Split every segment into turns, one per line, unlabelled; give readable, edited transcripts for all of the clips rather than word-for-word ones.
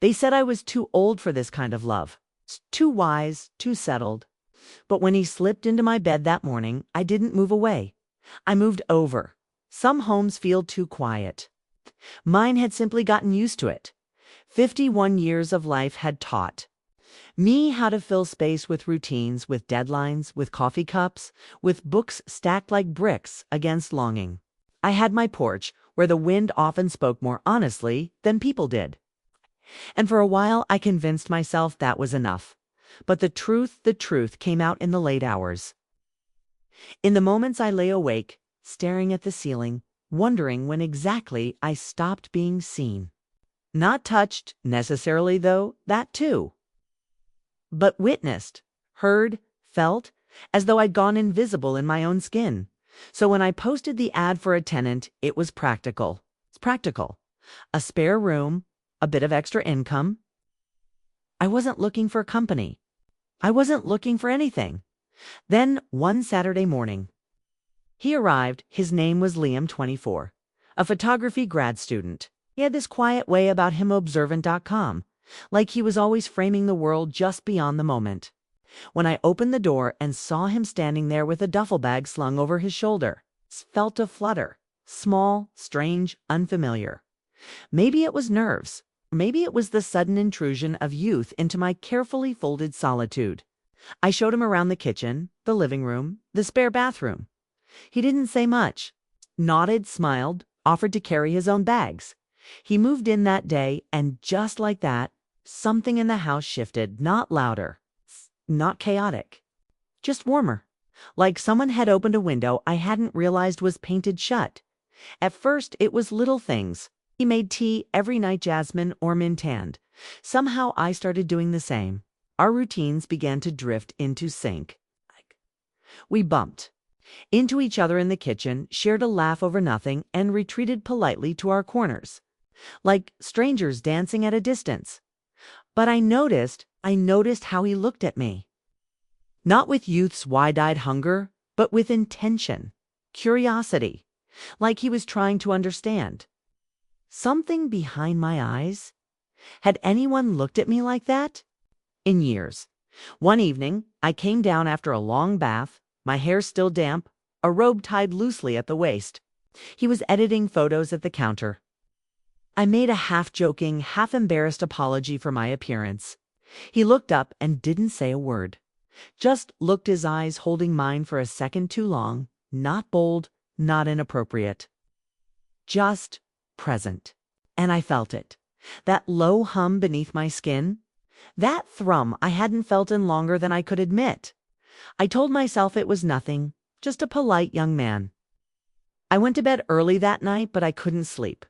They said I was too old for this kind of love. Too wise, too settled. But when he slipped into my bed that morning, I didn't move away. I moved over. Some homes feel too quiet. Mine had simply gotten used to it. 51 years of life had taught me how to fill space with routines, with deadlines, with coffee cups, with books stacked like bricks against longing. I had my porch, where the wind often spoke more honestly than people did. And for a while I convinced myself that was enough. But the truth came out in the late hours. In the moments I lay awake, staring at the ceiling, wondering when exactly I stopped being seen. Not touched, necessarily, though, that too. But witnessed, heard, felt, as though I'd gone invisible in my own skin. So when I posted the ad for a tenant, it was practical. It's practical. A spare room, a bit of extra income. I wasn't looking for company. I wasn't looking for anything. Then, one Saturday morning, he arrived. His name was Liam, 24, a photography grad student. He had this quiet way about him, observant.com, like he was always framing the world just beyond the moment. When I opened the door and saw him standing there with a duffel bag slung over his shoulder, felt a flutter. Small, strange, unfamiliar. Maybe it was nerves. Maybe it was the sudden intrusion of youth into my carefully folded solitude. I showed him around the kitchen, the living room, the spare bathroom. He didn't say much. Nodded, smiled, offered to carry his own bags. He moved in that day, and just like that, something in the house shifted, not louder, not chaotic, just warmer. Like someone had opened a window I hadn't realized was painted shut. At first, it was little things. He made tea every night, jasmine or mint-tanned. Somehow I started doing the same. Our routines began to drift into sync. We bumped into each other in the kitchen, shared a laugh over nothing, and retreated politely to our corners, like strangers dancing at a distance. But I noticed how he looked at me. Not with youth's wide-eyed hunger, but with intention, curiosity, like he was trying to understand. Something behind my eyes? Had anyone looked at me like that? In years. One evening, I came down after a long bath, my hair still damp, a robe tied loosely at the waist. He was editing photos at the counter. I made a half-joking, half-embarrassed apology for my appearance. He looked up and didn't say a word. Just looked, his eyes holding mine for a second too long, not bold, not inappropriate. Just present. And I felt it. That low hum beneath my skin. That thrum I hadn't felt in longer than I could admit. I told myself it was nothing, just a polite young man. I went to bed early that night, but I couldn't sleep.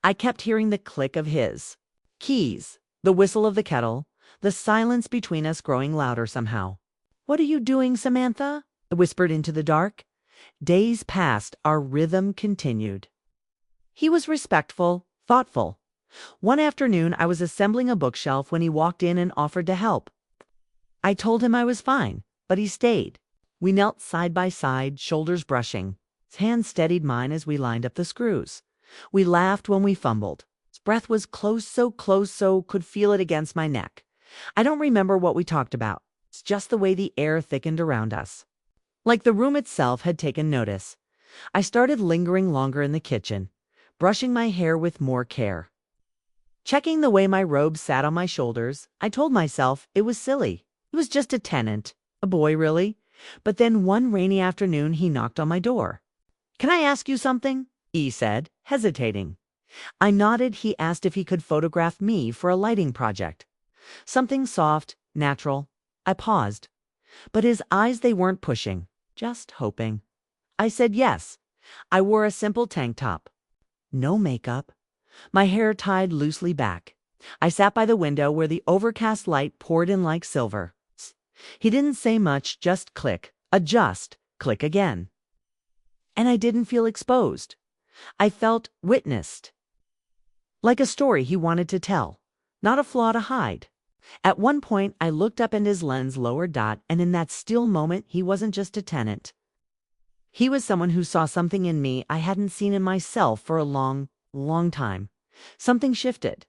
I kept hearing the click of his keys, the whistle of the kettle, the silence between us growing louder somehow. "What are you doing, Samantha?" I whispered into the dark. Days passed, our rhythm continued. He was respectful, thoughtful. One afternoon, I was assembling a bookshelf when he walked in and offered to help. I told him I was fine, but he stayed. We knelt side by side, shoulders brushing. His hand steadied mine as we lined up the screws. We laughed when we fumbled. His breath was close so could feel it against my neck. I don't remember what we talked about. It's just the way the air thickened around us. Like the room itself had taken notice. I started lingering longer in the kitchen, brushing my hair with more care. Checking the way my robe sat on my shoulders, I told myself it was silly. He was just a tenant, a boy really. But then one rainy afternoon he knocked on my door. "Can I ask you something?" he said, hesitating. I nodded. He asked if he could photograph me for a lighting project. Something soft, natural. I paused. But his eyes, they weren't pushing, just hoping. I said yes. I wore a simple tank top. No makeup. My hair tied loosely back. I sat by the window where the overcast light poured in like silver. He didn't say much, just click, adjust, click again. And I didn't feel exposed. I felt witnessed. Like a story he wanted to tell, not a flaw to hide. At one point, I looked up and his lens lowered, and in that still moment, he wasn't just a tenant. He was someone who saw something in me I hadn't seen in myself for a long time. Something shifted.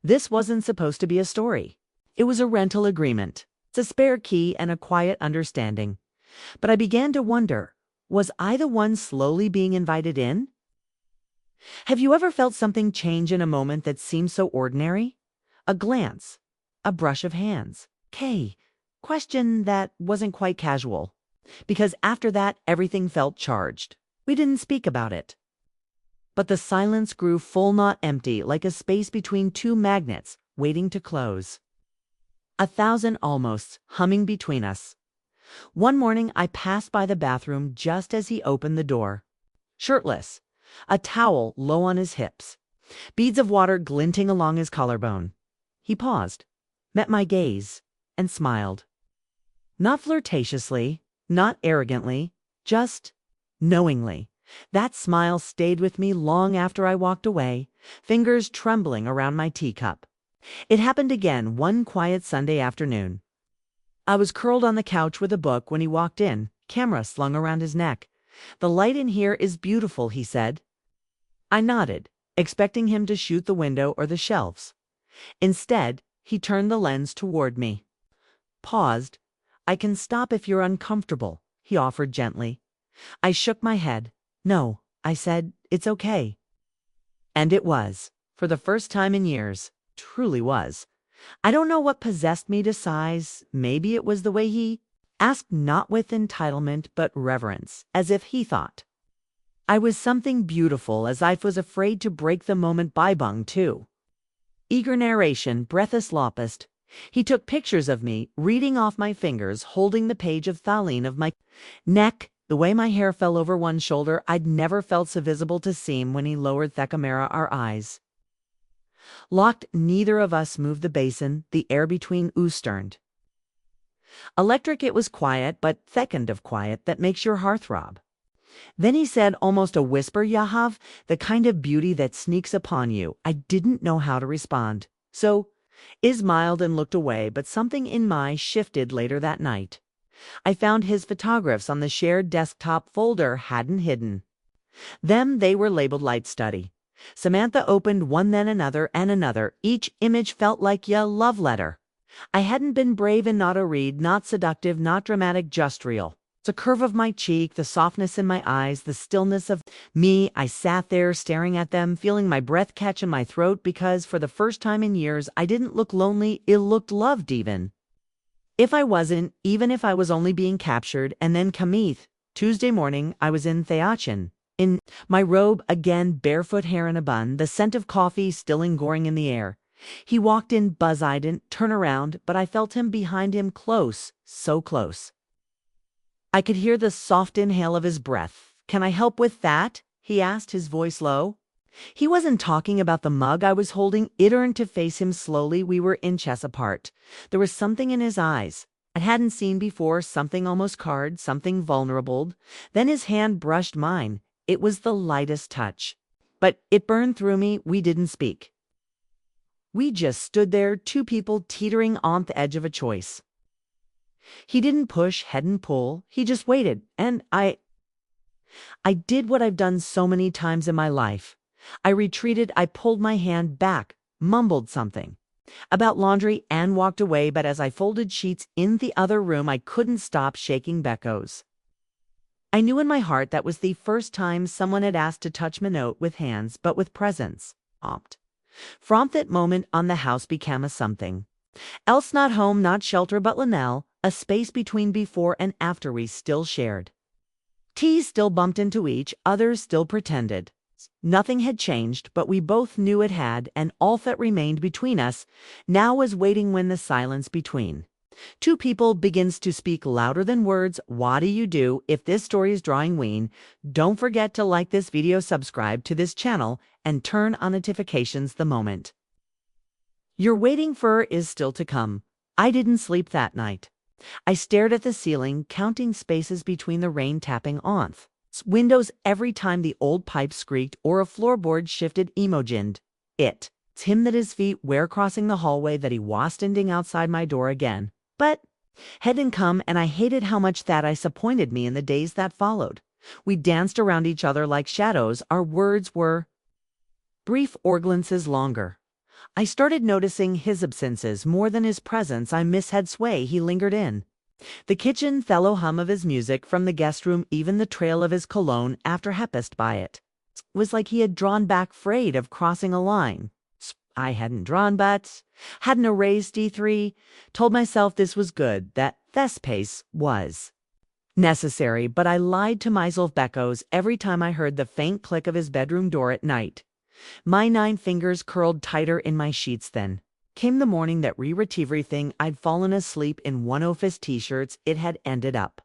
This wasn't supposed to be a story. It was a rental agreement. It's a spare key and a quiet understanding. But I began to wonder, was I the one slowly being invited in? Have you ever felt something change in a moment that seemed so ordinary? A glance, a brush of hands. Question that wasn't quite casual. Because after that, everything felt charged. We didn't speak about it. But the silence grew full, not empty, like a space between two magnets waiting to close. 1,000 almosts humming between us. One morning, I passed by the bathroom just as he opened the door. Shirtless, a towel low on his hips, beads of water glinting along his collarbone. He paused, met my gaze, and smiled. Not flirtatiously, not arrogantly, just knowingly. That smile stayed with me long after I walked away, fingers trembling around my teacup. It happened again one quiet Sunday afternoon. I was curled on the couch with a book when he walked in, camera slung around his neck. "The light in here is beautiful," he said. I nodded, expecting him to shoot the window or the shelves. Instead, he turned the lens toward me. Paused. "I can stop if you're uncomfortable," he offered gently. I shook my head. "No," I said, "it's okay." And it was, for the first time in years. Truly was. I don't know what possessed me to sighs. Maybe it was the way he asked, not with entitlement but reverence, as if he thought I was something beautiful, as I was afraid to break the moment by bung too. Eager narration, breathless lopist. He took pictures of me, reading off my fingers, holding the page of Thaline of my neck, the way my hair fell over one shoulder. I'd never felt so visible to seem when he lowered the camera. Our eyes locked, neither of us moved the basin, the air between oosterned. Electric, it was quiet, but thickened of quiet that makes your heart throb. Then he said, almost a whisper, "Yahav, the kind of beauty that sneaks upon you." I didn't know how to respond. So, I smiled and looked away, but something in my shifted later that night. I found his photographs on the shared desktop folder, hadn't hidden them. They were labeled Light Study. Samantha opened one, then another and another. Each image felt like a love letter. I hadn't been brave and not a read, not seductive, not dramatic, just real. The curve of my cheek, the softness in my eyes, the stillness of me. I sat there staring at them, feeling my breath catch in my throat, because for the first time in years I didn't look lonely, I looked loved, even if I wasn't, even if I was only being captured. And then Kamith. Tuesday morning, I was in Theachin, in my robe again, barefoot, hair in a bun, the scent of coffee still lingering in the air. He walked in, buzz-eyed, and turned around, but I felt him behind him, close, so close. I could hear the soft inhale of his breath. "Can I help with that?" he asked, his voice low. He wasn't talking about the mug I was holding. I turned to face him slowly. We were inches apart. There was something in his eyes I hadn't seen before, something almost card, something vulnerable. Then his hand brushed mine. It was the lightest touch, but it burned through me. We didn't speak. We just stood there, two people teetering on the edge of a choice. He didn't push, hadn't pull. He just waited, and I did what I've done so many times in my life. I retreated. I pulled my hand back, mumbled something about laundry, and walked away. But as I folded sheets in the other room, I couldn't stop shaking Beckos. I knew in my heart that was the first time someone had asked to touch my note with hands, but with presence. From that moment on, the house became a something else, not home, not shelter, but Linnell, a space between before and after we still shared. Teas still bumped into each other, still pretended nothing had changed, but we both knew it had, and all that remained between us now was waiting. When the silence between two people begins to speak louder than words, what do you do? If this story is drawing ween, don't forget to like this video, subscribe to this channel, and turn on notifications. The moment you're waiting for is still to come. I didn't sleep that night. I stared at the ceiling, counting spaces between the rain tapping on windows every time the old pipe squeaked or a floorboard shifted. Imogined it's him that his feet were crossing the hallway, that he was standing outside my door again. But hadn't come, and I hated how much that disappointed me. In the days that followed, we danced around each other like shadows. Our words were brief or glances longer. I started noticing his absences more than his presence. I mishead sway he lingered in. The kitchen fellow hum of his music from the guest room, even the trail of his cologne after passed by it. Was like he had drawn back, afraid of crossing a line. I hadn't drawn but, hadn't erased D3, told myself this was good, that Thespace was necessary, but I lied to myself echoes every time I heard the faint click of his bedroom door at night. My 9 fingers curled tighter in my sheets then. Came the morning that everything I'd fallen asleep in one of his t-shirts, it had ended up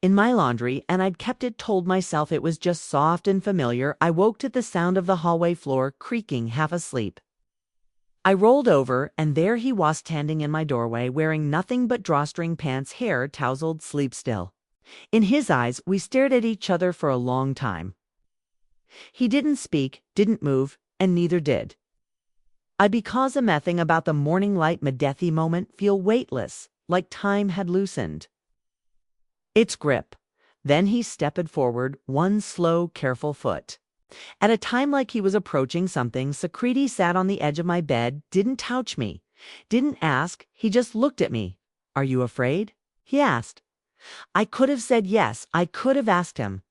in my laundry, and I'd kept it, told myself it was just soft and familiar. I woke to the sound of the hallway floor creaking, half asleep. I rolled over, and there he was standing in my doorway, wearing nothing but drawstring pants, hair tousled, sleep still. In his eyes, we stared at each other for a long time. He didn't speak, didn't move, and neither did I, because a mething about the morning light Medethi moment feel weightless, like time had loosened its grip. Then he stepped forward, one slow, careful foot at a time, like he was approaching something. Sakriti sat on the edge of my bed, didn't touch me, didn't ask, he just looked at me. "Are you afraid?" he asked. I could have said yes, I could have asked him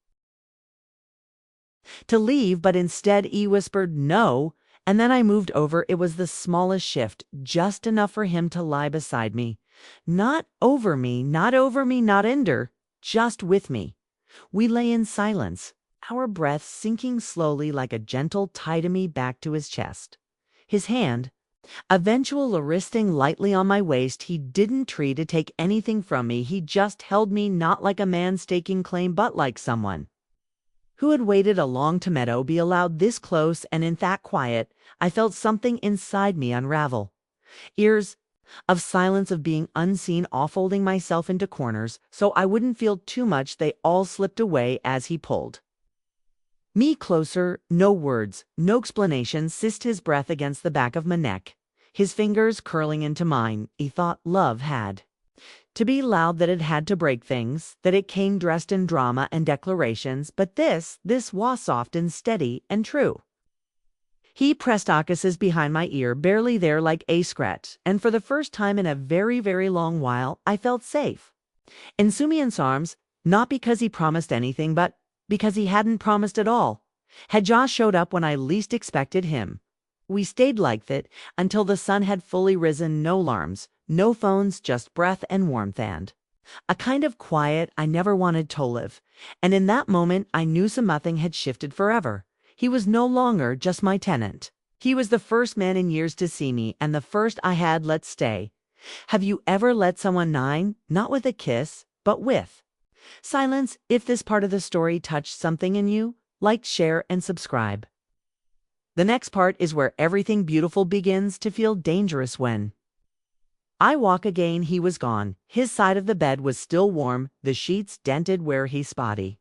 to leave, but instead he whispered no, and then I moved over. It was the smallest shift, just enough for him to lie beside me. Not over me, not under, just with me. We lay in silence, our breaths sinking slowly like a gentle tie to me back to his chest. His hand, eventual resting lightly on my waist. He didn't try to take anything from me. He just held me, not like a man staking claim, but like someone who had waited a long time to be allowed this close, and in that quiet, I felt something inside me unravel. Years of silence, of being unseen, all folding myself into corners so I wouldn't feel too much, they all slipped away as he pulled me closer. No words, no explanations, just his breath against the back of my neck, his fingers curling into mine. He thought love had to be loud, that it had to break things, that it came dressed in drama and declarations, but this was soft and steady and true. He pressed Akasis behind my ear, barely there, like a scratch, and for the first time in a very, very long while, I felt safe in Sumian's arms, not because he promised anything, but because he hadn't promised at all. Had just showed up when I least expected him. We stayed like that until the sun had fully risen. No alarms, no phones, just breath and warmth, and a kind of quiet I never wanted to live. And in that moment, I knew something had shifted forever. He was no longer just my tenant. He was the first man in years to see me, and the first I had let stay. Have you ever let someone nine, not with a kiss, but with silence? If this part of the story touched something in you, like, share, and subscribe. The next part is where everything beautiful begins to feel dangerous. When I walk again, he was gone. His side of the bed was still warm, the sheets dented where his spotty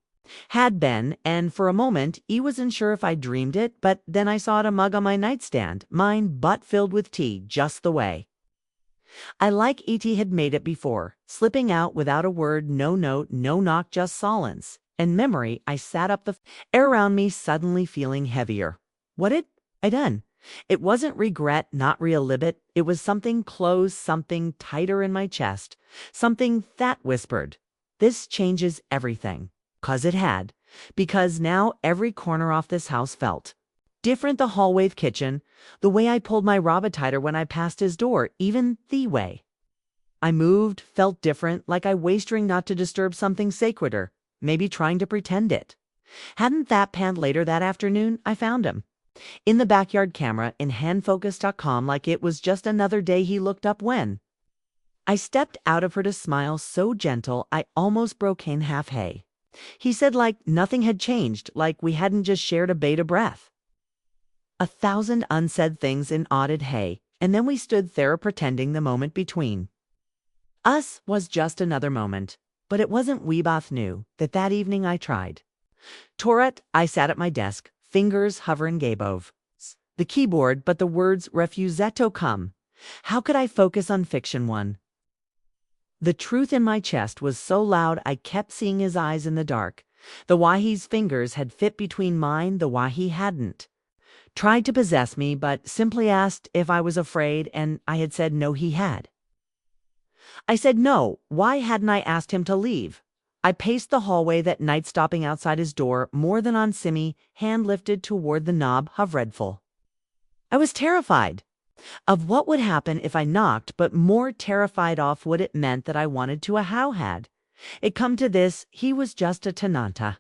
had been, and for a moment he wasn't sure if I dreamed it, but then I saw a mug on my nightstand, mine, but filled with tea, just the way I like E.T. had made it before, slipping out without a word, no note, no knock, just silence. In memory, I sat up, the air around me suddenly feeling heavier. What had I done? It wasn't regret, not real libet. It was something close, something tighter in my chest, something that whispered, "This changes everything." 'Cause it had. Because now every corner off this house felt different. The hallway, the kitchen, the way I pulled my robotiter when I passed his door, even the way I moved felt different, like I wastering not to disturb something sacreder, maybe trying to pretend it hadn't. That panned later that afternoon, I found him in the backyard, camera in handfocus.com, like it was just another day. He looked up when I stepped out of her to smile, so gentle I almost broke in half. Hey, he said, like nothing had changed, like we hadn't just shared a beta breath. 1,000 unsaid things in audit. Hey, and then we stood there pretending the moment between us was just another moment. But it wasn't. We both knew that evening I tried Tourette. I sat at my desk, fingers hovering Gabove the keyboard, but the words refusetto come. How could I focus on fiction? One, the truth in my chest was so loud I kept seeing his eyes in the dark. The why his fingers had fit between mine, the why he hadn't tried to possess me, but simply asked if I was afraid, and I had said no, he had. I said no. Why hadn't I asked him to leave? I paced the hallway that night, stopping outside his door, more than on Simmy, hand lifted toward the knob, dreadful. I was terrified of what would happen if I knocked, but more terrified of what it meant that I wanted to a how had. It come to this, he was just a Tananta.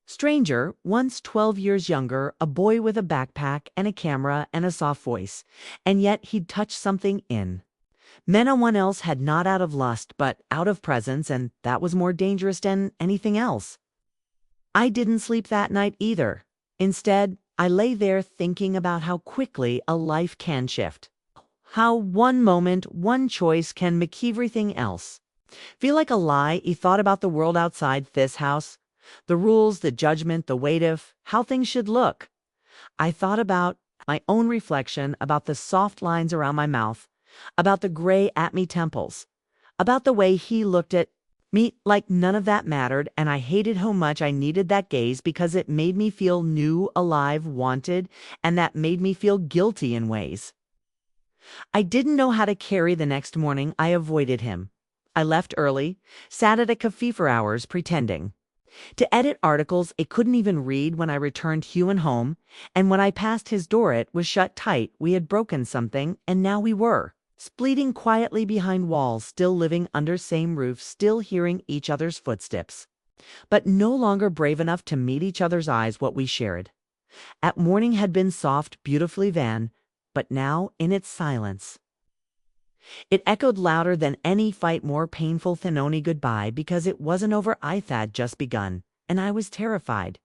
Stranger, once 12 years younger, a boy with a backpack and a camera and a soft voice, and yet he'd touched something in. Men one else had not out of lust, but out of presence, and that was more dangerous than anything else. I didn't sleep that night either. Instead, I lay there thinking about how quickly a life can shift. How one moment, one choice can make everything else feel like a lie. He thought about the world outside this house, the rules, the judgment, the weight of how things should look. I thought about my own reflection, about the soft lines around my mouth, about the gray at me temples, about the way he looked at me like none of that mattered, and I hated how much I needed that gaze because it made me feel new, alive, wanted, and that made me feel guilty in ways. I didn't know how to carry the next morning. I avoided him. I left early, sat at a cafe for hours pretending to edit articles I couldn't even read. When I returned Hugh home, and when I passed his door it was shut tight. We had broken something, and now we were splitting quietly behind walls, still living under same roof, still hearing each other's footsteps, but no longer brave enough to meet each other's eyes. What we shared at morning had been soft, beautifully van, but now in its silence it echoed louder than any fight, more painful than any goodbye, because it wasn't over. I had just begun, and I was terrified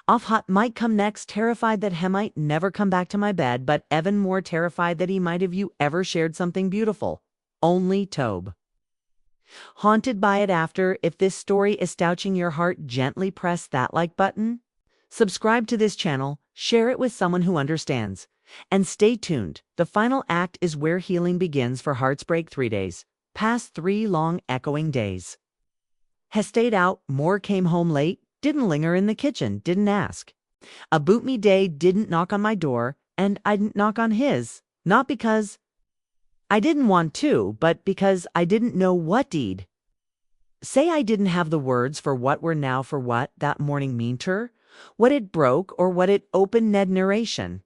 of what might come next, terrified that he might never come back to my bed, but even more terrified that he might have you ever shared something beautiful. Only Tobe. Haunted by it after. If this story is touching your heart, gently press that like button. Subscribe to this channel, share it with someone who understands, and stay tuned. The final act is where healing begins for Heartbreak 3 days. Past 3 long echoing days. He stayed out, more came home late, didn't linger in the kitchen, didn't ask. A boot me day, didn't knock on my door, and I didn't knock on his. Not because I didn't want to, but because I didn't know what deed. Say I didn't have the words for what were now for what that morning mean to her, what it broke or what it opened. Ned narration.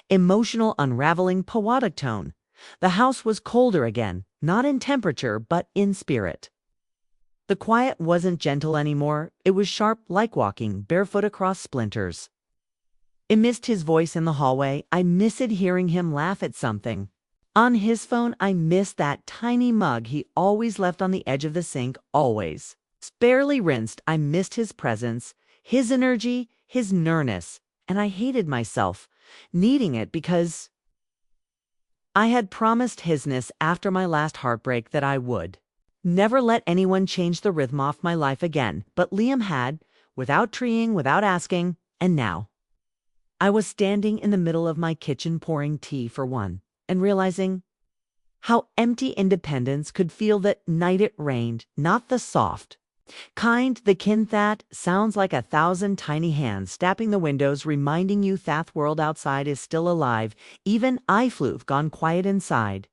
Emotional unraveling, poetic tone. The house was colder again, not in temperature, but in spirit. The quiet wasn't gentle anymore. It was sharp, like walking barefoot across splinters. I missed his voice in the hallway. I missed hearing him laugh at something on his phone. I missed that tiny mug he always left on the edge of the sink, always barely rinsed. I missed his presence, his energy, his nearness, and I hated myself needing it, because I had promised hisness after my last heartbreak that I would never let anyone change the rhythm of my life again. But Liam had, without trying, without asking, and now I was standing in the middle of my kitchen pouring tea for one, and realizing how empty independence could feel that night it rained. Not the soft kind, the kind that sounds like 1,000 tiny hands tapping the windows, reminding you that world outside is still alive, even if you've gone quiet inside.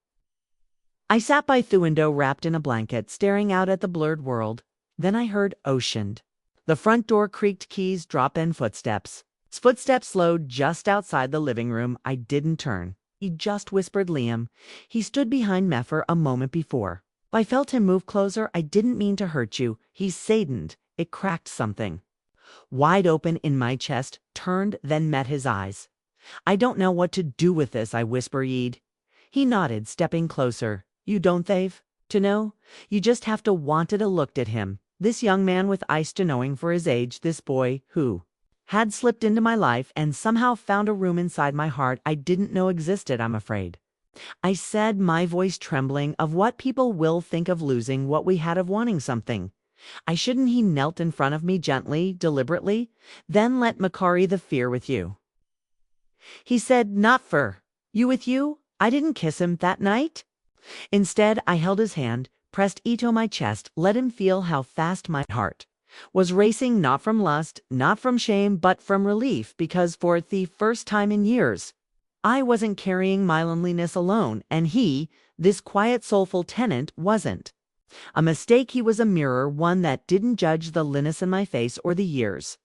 I sat by the window, wrapped in a blanket, staring out at the blurred world. Then I heard oceaned. The front door creaked, keys drop in, footsteps. Footsteps slowed just outside the living room. I didn't turn. He just whispered, Liam. He stood behind me for a moment before. I felt him move closer. I didn't mean to hurt you, he saddened. It cracked something wide open in my chest, turned, then met his eyes. I don't know what to do with this, I whispered. He nodded, stepping closer. You don't they've to know. You just have to want it. I looked at him. This young man with eyes to knowing for his age, this boy who had slipped into my life and somehow found a room inside my heart I didn't know existed, I'm afraid. I said, my voice trembling, of what people will think of losing what we had, of wanting something I shouldn't. He knelt in front of me gently, deliberately. Then let me carry the fear with you. He said, not for you with you. I didn't kiss him that night. Instead, I held his hand, pressed it to my chest, let him feel how fast my heart Was racing not from lust, not from shame, but from relief, because for the first time in years, I wasn't carrying my loneliness alone, and he, this quiet, soulful tenant, wasn't. A mistake. He was a mirror, one that didn't judge the liness in my face or the years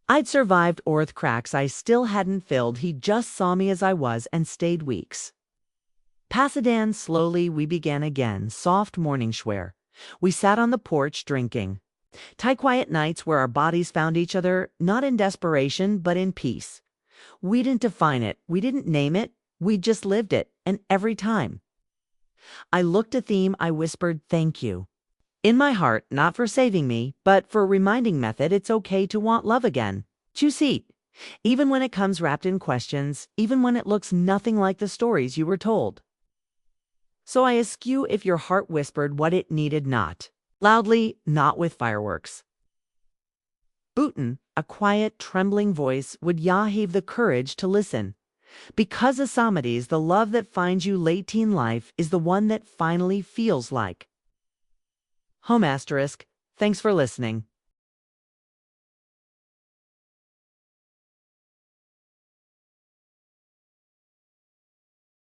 I'd survived or the cracks I still hadn't filled. He just saw me as I was and stayed weeks. Pasadena, slowly we began again, soft morning schwer. We sat on the porch drinking. Tight quiet nights where our bodies found each other, not in desperation, but in peace. We didn't define it, we didn't name it, we just lived it, and every time I looked a theme, I whispered, "Thank you." In my heart, not for saving me, but for reminding Method it's okay to want love again. Choose seat. Even when it comes wrapped in questions, even when it looks nothing like the stories you were told. So I ask you if your heart whispered what it needed, not loudly, not with fireworks. Booten, a quiet, trembling voice, would ya have the courage to listen. Because Asamades, the love that finds you late teen life is the one that finally feels like home. Asterisk. Thanks for listening.